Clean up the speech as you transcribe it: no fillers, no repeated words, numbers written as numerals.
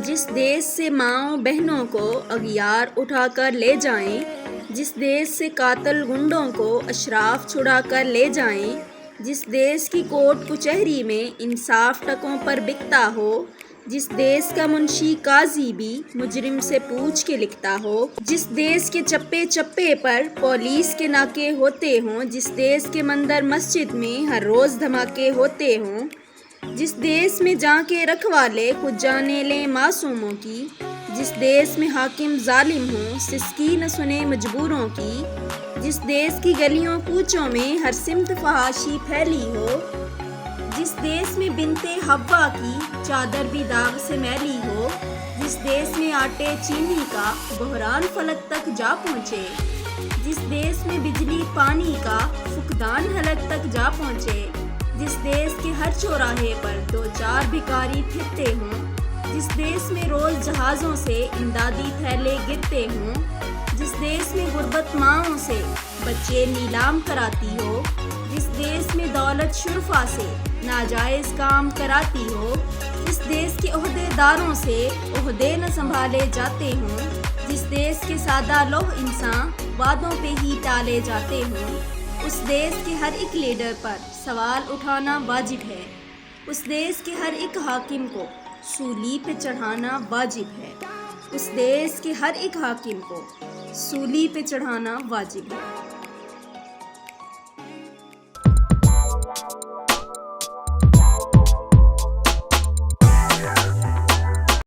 جس دیس سے ماؤں بہنوں کو اغیار اٹھا کر لے جائیں، جس دیس سے قاتل گنڈوں کو اشراف چھڑا کر لے جائیں، جس دیس کی کورٹ کچہری میں انصاف ٹکوں پر بکتا ہو، جس دیس کا منشی قاضی بھی مجرم سے پوچھ کے لکھتا ہو، جس دیس کے چپے چپے پر پولیس کے ناکے ہوتے ہوں، جس دیس کے مندر مسجد میں ہر روز دھماکے ہوتے ہوں، جس دیس میں جاں کے رکھوالے خود جانیں لیں معصوموں کی، جس دیس میں حاکم ظالم ہوں سسکی نہ سنے مجبوروں کی، جس دیس کی گلیوں کوچوں میں ہر سمت فحاشی پھیلی ہو، جس دیس میں بنت حوا کی چادر بھی داغ سے میلی ہو، جس دیس میں آٹے چینی کا بحران فلک تک جا پہنچے، جس دیس میں بجلی پانی کا فقدان حلق تک جا پہنچے، جس دیس کے ہر چوراہے پر دو چار بھکاری پھرتے ہوں، جس دیس میں روز جہازوں سے امدادی تھیلے گرتے ہوں، جس دیس میں غربت ماؤں سے بچے نیلام کراتی ہو، جس دیس میں دولت شرفا سے ناجائز کام کراتی ہو، جس دیس کے عہدے داروں سے عہدے نہ سنبھالے جاتے ہوں، جس دیس کے سادہ لوح انسان وعدوں پہ ہی ٹالے جاتے ہوں، اس دیس کے ہر ایک لیڈر پر سوال اٹھانا واجب ہے، اس دیس کے ہر ایک حاکم کو سولی پہ چڑھانا واجب ہے، اس دیس کے ہر ایک حاکم کو سولی پہ چڑھانا واجب ہے۔